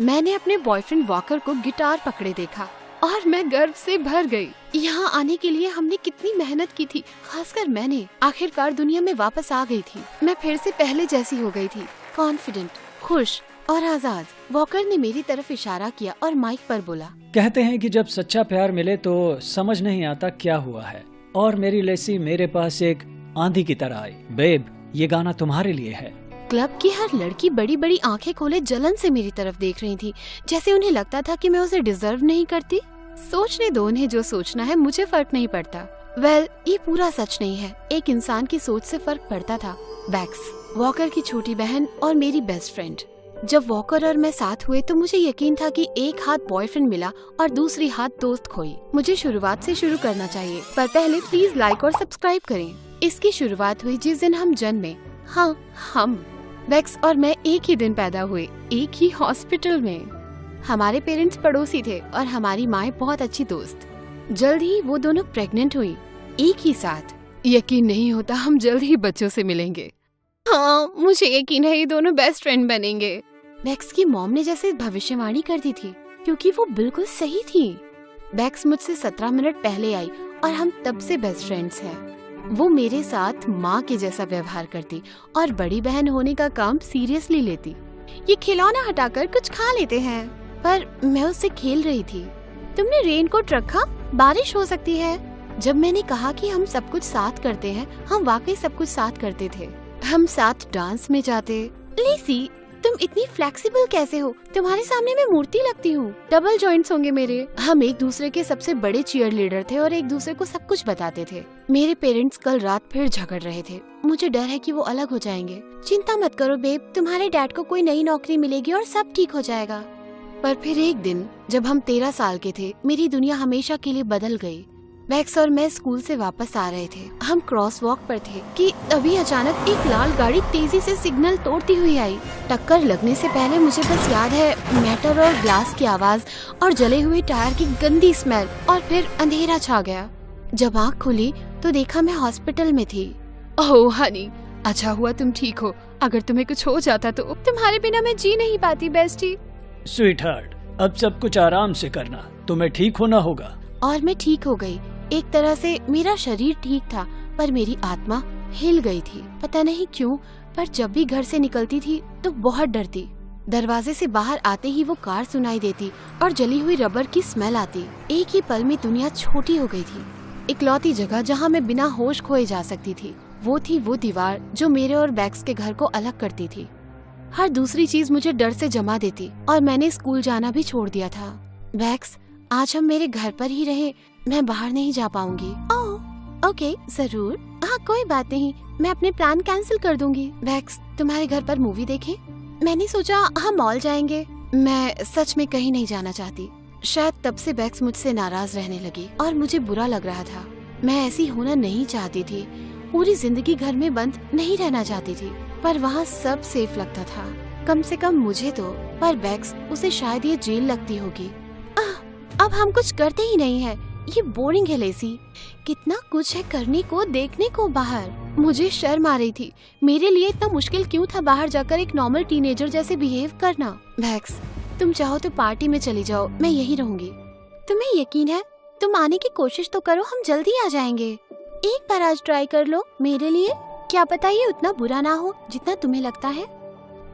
मैंने अपने boyfriend walker को गिटार पकड़े देखा और मैं गर्व से भर गई। यहाँ आने के लिए हमने कितनी मेहनत की थी, खासकर मैंने। आखिरकार दुनिया में वापस आ गई थी। मैं फिर से पहले जैसी हो गई थी, कॉन्फिडेंट, खुश और आजाद। वॉकर ने मेरी तरफ इशारा किया और माइक पर बोला, कहते हैं कि जब सच्चा प्यार मिले तो समझ नहीं आता क्या हुआ है, और मेरी लेसी मेरे पास एक आंधी की तरह आई। बेब, ये गाना तुम्हारे लिए है। क्लब की हर लड़की बड़ी बड़ी आंखें खोले जलन से मेरी तरफ देख रही थी, जैसे उन्हें लगता था कि मैं उसे डिजर्व नहीं करती। सोचने दो उन्हें जो सोचना है, मुझे फर्क नहीं पड़ता। वेल, ये पूरा सच नहीं है। एक इंसान की सोच से फर्क पड़ता था। बैक्स, वॉकर की छोटी बहन और मेरी बेस्ट फ्रेंड। जब वॉकर और मैं साथ हुए तो मुझे यकीन था कि एक हाथ बॉयफ्रेंड मिला और दूसरी हाथ दोस्त खोई। मुझे शुरुआत से शुरू करना चाहिए, पर पहले प्लीज लाइक और सब्सक्राइब करें। इसकी शुरुआत हुई जिस दिन हम जन्मे। हाँ, हम बैक्स और मैं एक ही दिन पैदा हुए, एक ही हॉस्पिटल में। हमारे पेरेंट्स पड़ोसी थे और हमारी माँ बहुत अच्छी दोस्त। जल्द ही वो दोनों प्रेग्नेंट हुई, एक ही साथ। यकीन नहीं होता हम जल्द ही बच्चों से मिलेंगे। हाँ, मुझे यकीन है ये दोनों बेस्ट फ्रेंड बनेंगे। बैक्स की मॉम ने जैसे भविष्यवाणी कर दी थी, क्योंकि वो बिल्कुल सही थी। बैक्स मुझसे 17 मिनट पहले आई और हम तब से बेस्ट फ्रेंड्स हैं। वो मेरे साथ माँ के जैसा व्यवहार करती और बड़ी बहन होने का काम सीरियसली लेती। ये खिलौना हटाकर कुछ खा लेते हैं, पर मैं उससे खेल रही थी। तुमने रेनकोट रखा, बारिश हो सकती है। जब मैंने कहा कि हम सब कुछ साथ करते हैं, हम वाकई सब कुछ साथ करते थे। हम साथ डांस में जाते। लेसी, तुम इतनी फ्लेक्सिबल कैसे हो? तुम्हारे सामने मैं मूर्ति लगती हूँ। डबल जॉइंट्स होंगे मेरे। हम एक दूसरे के सबसे बड़े चीयर लीडर थे और एक दूसरे को सब कुछ बताते थे। मेरे पेरेंट्स कल रात फिर झगड़ रहे थे। मुझे डर है कि वो अलग हो जाएंगे। चिंता मत करो बेब, तुम्हारे डैड को कोई नई नौकरी मिलेगी और सब ठीक हो जाएगा। पर फिर एक दिन जब हम 13 साल के थे, मेरी दुनिया हमेशा के लिए बदल गई। बैक्स और मैं स्कूल से वापस आ रहे थे। हम क्रॉस वॉक पर थे कि तभी अचानक एक लाल गाड़ी तेजी से सिग्नल तोड़ती हुई आई। टक्कर लगने से पहले मुझे बस याद है मेटल और ग्लास की आवाज और जले हुए टायर की गंदी स्मेल, और फिर अंधेरा छा गया। जब आँख खुली तो देखा मैं हॉस्पिटल में थी। ओह हनी, अच्छा हुआ तुम ठीक हो। अगर तुम्हें कुछ हो जाता तो तुम्हारे बिना मैं जी नहीं पाती बेस्टी। स्वीटहार्ट, अब सब कुछ आराम से करना, तुम्हें ठीक होना होगा। और मैं ठीक हो गई। एक तरह से मेरा शरीर ठीक था, पर मेरी आत्मा हिल गई थी। पता नहीं क्यों, पर जब भी घर से निकलती थी तो बहुत डरती। दरवाजे से बाहर आते ही वो कार सुनाई देती और जली हुई रबर की स्मेल आती। एक ही पल में दुनिया छोटी हो गई थी। इकलौती जगह जहाँ मैं बिना होश खोए जा सकती थी, वो थी वो दीवार जो मेरे और बैक्स के घर को अलग करती थी। हर दूसरी चीज मुझे डर से जमा देती और मैंने स्कूल जाना भी छोड़ दिया था। बैक्स, आज हम मेरे घर पर ही रहे, मैं बाहर नहीं जा पाऊंगी। ओह, ओके, जरूर। हाँ, कोई बात नहीं, मैं अपने प्लान कैंसिल कर दूंगी। बैक्स, तुम्हारे घर पर मूवी देखें? मैंने सोचा हम मॉल जाएंगे। मैं सच में कहीं नहीं जाना चाहती। शायद तब से बैक्स मुझसे नाराज रहने लगी और मुझे बुरा लग रहा था। मैं ऐसी होना नहीं चाहती थी। पूरी जिंदगी घर में बंद नहीं रहना चाहती थी, पर वहाँ सब सेफ लगता था, कम से कम मुझे तो। पर बैक्स, उसे शायद ये जेल लगती होगी। अब हम कुछ करते ही नहीं है। ये बोरिंग है लेसी। कितना कुछ है करने को, देखने को बाहर। मुझे शर्म आ रही थी। मेरे लिए इतना मुश्किल क्यों था बाहर जाकर एक नॉर्मल टीनेजर जैसे बिहेव करना। बैक्स, तुम चाहो तो पार्टी में चली जाओ, मैं यहीं रहूंगी। तुम्हें यकीन है? तुम आने की कोशिश तो करो, हम जल्दी आ जाएंगे। एक बार आज ट्राई कर लो मेरे लिए। क्या पता ये उतना बुरा ना हो जितना तुम्हें लगता है।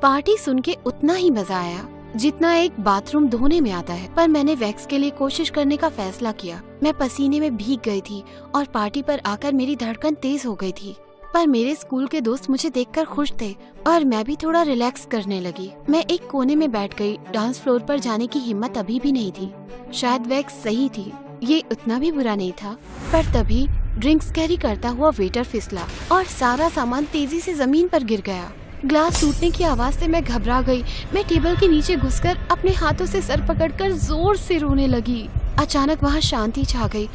पार्टी सुन के उतना ही मजा आया जितना एक बाथरूम धोने में आता है, पर मैंने वैक्स के लिए कोशिश करने का फैसला किया। मैं पसीने में भीग गई थी और पार्टी पर आकर मेरी धड़कन तेज हो गई थी। पर मेरे स्कूल के दोस्त मुझे देखकर खुश थे और मैं भी थोड़ा रिलैक्स करने लगी। मैं एक कोने में बैठ गई। डांस फ्लोर पर जाने की हिम्मत अभी भी नहीं थी। शायद वैक्स सही थी, ये उतना भी बुरा नहीं था। पर तभी ड्रिंक्स कैरी करता हुआ वेटर फिसला और सारा सामान तेजी से जमीन पर गिर गया। ग्लास टूटने की आवाज से मैं घबरा गई। मैं टेबल के नीचे घुसकर अपने हाथों से सर पकड़कर जोर से रोने लगी। अचानक वहाँ शांति छा गई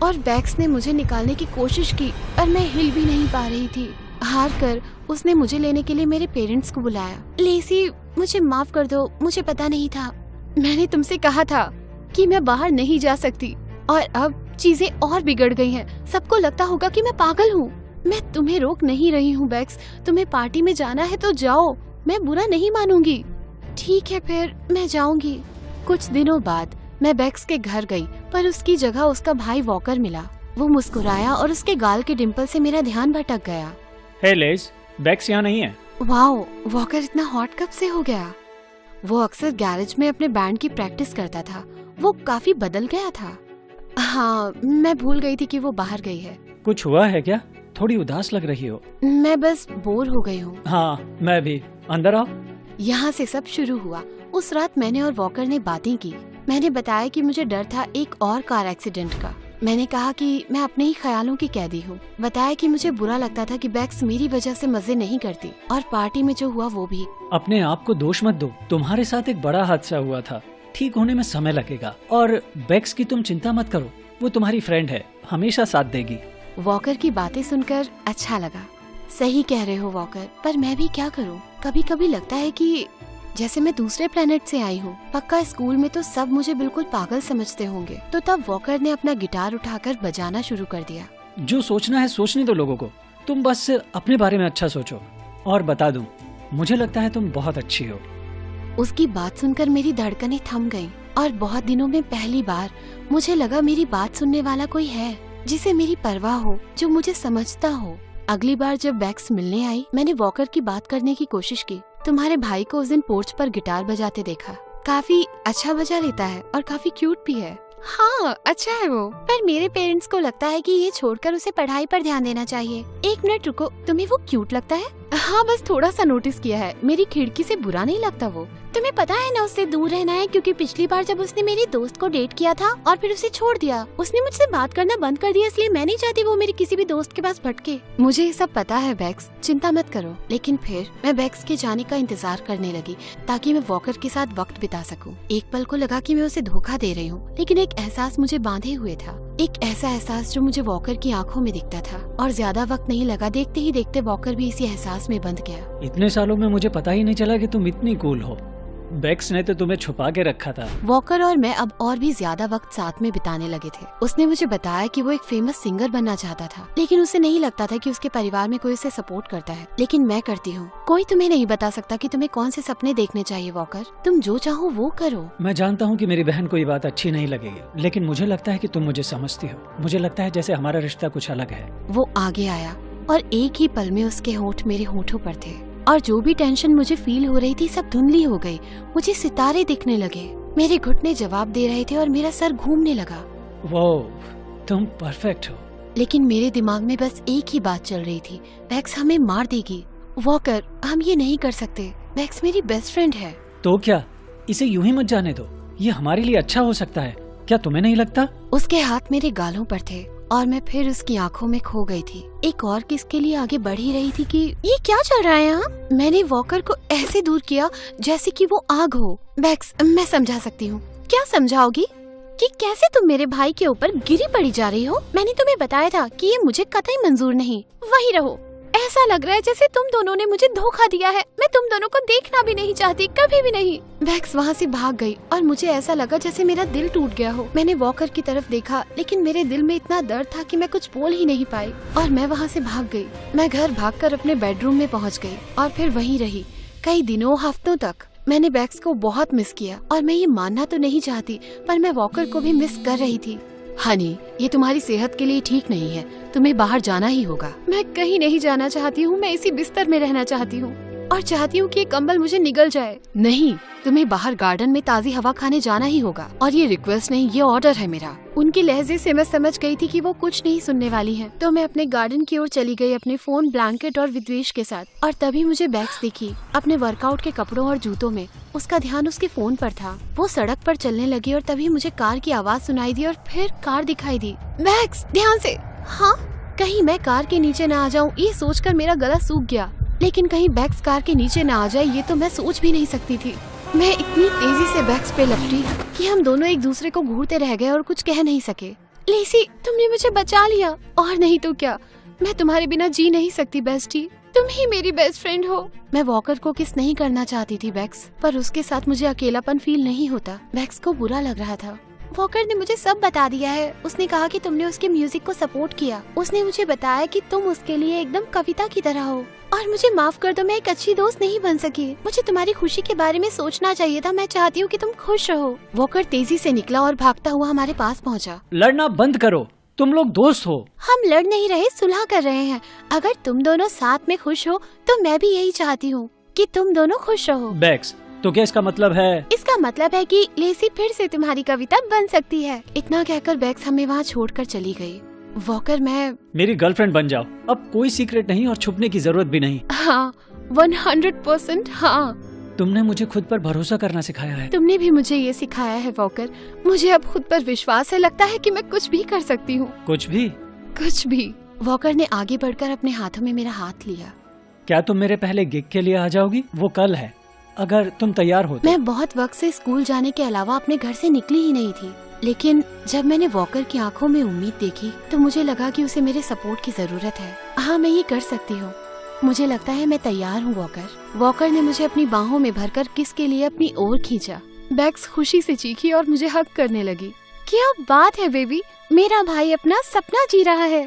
और बैक्स ने मुझे निकालने की कोशिश की, पर मैं हिल भी नहीं पा रही थी। हार कर उसने मुझे लेने के लिए मेरे पेरेंट्स को बुलाया। लेसी, मुझे माफ कर दो, मुझे पता नहीं था। मैंने तुमसे कहा था कि मैं बाहर नहीं जा सकती, और अब चीजें और बिगड़ गई हैं। सबको लगता होगा कि मैं पागल हूँ। मैं तुम्हें रोक नहीं रही हूँ बैक्स, तुम्हें पार्टी में जाना है तो जाओ, मैं बुरा नहीं मानूंगी। ठीक है फिर मैं जाऊंगी। कुछ दिनों बाद मैं बैक्स के घर गई, पर उसकी जगह उसका भाई वॉकर मिला। वो मुस्कुराया और उसके गाल के डिम्पल से मेरा ध्यान भटक गया। हे लेज, बैक्स यहाँ नहीं है। वाओ, वॉकर इतना हॉट कब से हो गया? वो अक्सर गैरेज में अपने बैंड की प्रैक्टिस करता था। वो काफी बदल गया था। हाँ, मैं भूल गई थी कि वो बाहर गई है। कुछ हुआ है क्या? थोड़ी उदास लग रही हो। मैं बस बोर हो गई हूँ। हाँ, मैं भी। अंदर आओ। यहाँ से सब शुरू हुआ। उस रात मैंने और वॉकर ने बातें की। मैंने बताया कि मुझे डर था एक और कार एक्सीडेंट का। मैंने कहा कि मैं अपने ही ख्यालों की कैदी हूँ। बताया कि मुझे बुरा लगता था कि बैक्स मेरी वजह से मजे नहीं करती, और पार्टी में जो हुआ वो भी। अपने आप को दोष मत दो। तुम्हारे साथ एक बड़ा हादसा हुआ था। ठीक होने में समय लगेगा। और बैक्स की तुम चिंता मत करो, वो तुम्हारी फ्रेंड है, हमेशा साथ देगी। वॉकर की बातें सुनकर अच्छा लगा। सही कह रहे हो वॉकर, पर मैं भी क्या करूँ? कभी कभी लगता है कि जैसे मैं दूसरे प्लेनेट से आई हूँ। पक्का स्कूल में तो सब मुझे बिल्कुल पागल समझते होंगे। तो तब वॉकर ने अपना गिटार उठाकर बजाना शुरू कर दिया। जो सोचना है सोचने दो लोगों को, तुम बस अपने बारे में अच्छा सोचो। और बता दूं, मुझे लगता है तुम बहुत अच्छी हो। उसकी बात सुनकर मेरी धड़कनें थम गईं, और बहुत दिनों में पहली बार मुझे लगा मेरी बात सुनने वाला कोई है जिसे मेरी परवाह हो, जो मुझे समझता हो। अगली बार जब बैक्स मिलने आई, मैंने वॉकर की बात करने की कोशिश की। तुम्हारे भाई को उस दिन पोर्च पर गिटार बजाते देखा। काफी अच्छा बजा लेता है और काफी क्यूट भी है। हाँ, अच्छा है वो, पर मेरे पेरेंट्स को लगता है कि ये छोड़कर उसे पढ़ाई पर ध्यान देना चाहिए। एक मिनट रुको, तुम्हें वो क्यूट लगता है? हाँ, बस थोड़ा सा नोटिस किया है। मेरी खिड़की से बुरा नहीं लगता वो। तुम्हें पता है ना, उससे दूर रहना है, क्योंकि पिछली बार जब उसने मेरी दोस्त को डेट किया था और फिर उसे छोड़ दिया, उसने मुझसे बात करना बंद कर दिया। इसलिए मैं नहीं चाहती वो मेरी किसी भी दोस्त के पास भटके। मुझे ये सब पता है बैक्स, चिंता मत करो। लेकिन फिर मैं बैक्स के जाने का इंतजार करने लगी, ताकि मैं वॉकर के साथ वक्त बिता सकूं। एक पल को लगा कि मैं उसे धोखा दे रही हूँ, लेकिन एक एहसास मुझे बांधे हुए था। एक ऐसा एहसास जो मुझे वॉकर की आंखों में दिखता था। और ज्यादा वक्त नहीं लगा, देखते ही देखते वॉकर भी इसी एहसास में बंध गया। इतने सालों में मुझे पता ही नहीं चला कि तुम इतनी कूल हो। बैक्स ने तो तुम्हें छुपा के रखा था। वॉकर और मैं अब और भी ज्यादा वक्त साथ में बिताने लगे थे। उसने मुझे बताया कि वो एक फेमस सिंगर बनना चाहता था, लेकिन उसे नहीं लगता था कि उसके परिवार में कोई उसे सपोर्ट करता है। लेकिन मैं करती हूँ। कोई तुम्हें नहीं बता सकता कि तुम्हें कौन से सपने देखने चाहिए वॉकर। तुम जो चाहो वो करो। मैं जानता हूँ कि मेरी बहन को ये बात अच्छी नहीं लगेगी, लेकिन मुझे लगता है कि तुम मुझे समझती हो। मुझे लगता है जैसे हमारा रिश्ता कुछ अलग है। वो आगे आया और एक ही पल में उसके होंठ मेरे होंठों पर थे, और जो भी टेंशन मुझे फील हो रही थी सब धुंधली हो गई। मुझे सितारे दिखने लगे, मेरे घुटने जवाब दे रहे थे और मेरा सर घूमने लगा। वो, तुम परफेक्ट हो। लेकिन मेरे दिमाग में बस एक ही बात चल रही थी, बैक्स हमें मार देगी। वॉकर, हम ये नहीं कर सकते। बैक्स मेरी बेस्ट फ्रेंड है। तो क्या, इसे यूं ही मत जाने दो। ये हमारे लिए अच्छा हो सकता है, क्या तुम्हें नहीं लगता? उसके हाथ मेरे गालों पर थे और मैं फिर उसकी आंखों में खो गई थी। एक और किस के लिए आगे बढ़ ही रही थी कि ये क्या चल रहा है यहाँ। मैंने वॉकर को ऐसे दूर किया जैसे कि वो आग हो। बैक्स, मैं समझा सकती हूँ। क्या समझाओगी? कि कैसे तुम मेरे भाई के ऊपर गिरी पड़ी जा रही हो? मैंने तुम्हें बताया था कि ये मुझे कतई मंजूर नहीं। वही रहो। ऐसा लग रहा है जैसे तुम दोनों ने मुझे धोखा दिया है। मैं तुम दोनों को देखना भी नहीं चाहती, कभी भी नहीं। बैक्स वहाँ से भाग गई और मुझे ऐसा लगा जैसे मेरा दिल टूट गया हो। मैंने वॉकर की तरफ देखा, लेकिन मेरे दिल में इतना दर्द था कि मैं कुछ बोल ही नहीं पाई, और मैं वहाँ से भाग गई। मैं घर भागकर अपने बेडरूम में पहुँच गई और फिर वहीं रही कई दिनों, हफ्तों तक। मैंने बैक्स को बहुत मिस किया, और मैं ये मानना तो नहीं चाहती, पर मैं वॉकर को भी मिस कर रही थी। हनी, ये तुम्हारी सेहत के लिए ठीक नहीं है, तुम्हें बाहर जाना ही होगा। मैं कहीं नहीं जाना चाहती हूँ, मैं इसी बिस्तर में रहना चाहती हूँ, और चाहती हूँ कि ये कंबल मुझे निगल जाए। नहीं, तुम्हें बाहर गार्डन में ताज़ी हवा खाने जाना ही होगा। और ये रिक्वेस्ट नहीं, ये ऑर्डर है मेरा। उनके लहजे से मैं समझ गई थी कि वो कुछ नहीं सुनने वाली हैं। तो मैं अपने गार्डन की ओर चली गई, अपने फोन, ब्लैंकेट और विद्वेश के साथ। और तभी मुझे बैग्स दिखी, अपने वर्कआउट के कपड़ों और जूतों में। उसका ध्यान उसके फोन पर था। वो सड़क पर चलने लगी और तभी मुझे कार की आवाज सुनाई दी और फिर कार दिखाई दी। बैग्स, ध्यान से। हाँ, कहीं मैं कार के नीचे न आ जाऊँ, ये सोचकर मेरा गला सूख गया। लेकिन कहीं बैग्स कार के नीचे न आ जाए, ये तो मैं सोच भी नहीं सकती थी। मैं इतनी तेजी से बैग्स पे लपटी कि हम दोनों एक दूसरे को घूरते रह गए और कुछ कह नहीं सके। लेसी, तुमने मुझे बचा लिया, और नहीं तो क्या, मैं तुम्हारे बिना जी नहीं सकती बेस्टी। तुम ही मेरी बेस्ट फ्रेंड हो। मैं वॉकर को किस नहीं करना चाहती थी बैग्स, पर उसके साथ मुझे अकेलापन फील नहीं होता। बैग्स को बुरा लग रहा था। वॉकर ने मुझे सब बता दिया है। उसने कहा कि तुमने उसके म्यूजिक को सपोर्ट किया। उसने मुझे बताया कि तुम उसके लिए एकदम कविता की तरह हो। और मुझे माफ कर दो, मैं एक अच्छी दोस्त नहीं बन सकी। मुझे तुम्हारी खुशी के बारे में सोचना चाहिए था। मैं चाहती हूँ कि तुम खुश रहो। वॉकर तेजी से निकला और भागता हुआ हमारे पास पहुँचा। लड़ना बंद करो, तुम लोग दोस्त हो। हम लड़ नहीं रहे, सुलह कर रहे हैं। अगर तुम दोनों साथ में खुश हो तो मैं भी यही चाहती हूँ कि तुम दोनों खुश रहो। बैक्स, तो क्या इसका मतलब है? इसका मतलब है कि लेसी फिर से तुम्हारी कविता बन सकती है। इतना कहकर बैक्स हमें वहाँ छोड़कर चली गई। वॉकर, मैं मेरी गर्लफ्रेंड बन जाओ। अब कोई सीक्रेट नहीं और छुपने की जरूरत भी नहीं। हाँ, 100% हाँ। तुमने मुझे खुद पर भरोसा करना सिखाया है। तुमने भी मुझे ये सिखाया है वॉकर। मुझे अब खुद पर विश्वास है। लगता है कि मैं कुछ भी कर सकती हूँ। कुछ भी? कुछ भी। वॉकर ने आगे बढ़कर अपने हाथों में मेरा हाथ लिया। क्या तुम मेरे पहले गिग के लिए आ जाओगी? वो कल है, अगर तुम तैयार हो तो। मैं बहुत वक्त से स्कूल जाने के अलावा अपने घर से निकली ही नहीं थी, लेकिन जब मैंने वॉकर की आंखों में उम्मीद देखी तो मुझे लगा कि उसे मेरे सपोर्ट की जरूरत है। हाँ, मैं ये कर सकती हूँ। मुझे लगता है मैं तैयार हूँ वॉकर। वॉकर ने मुझे अपनी बाहों में भरकर किस के लिए अपनी ओर खींचा। बैक्स खुशी से चीखी और मुझे हग करने लगी। क्या बात है बेबी, मेरा भाई अपना सपना जी रहा है।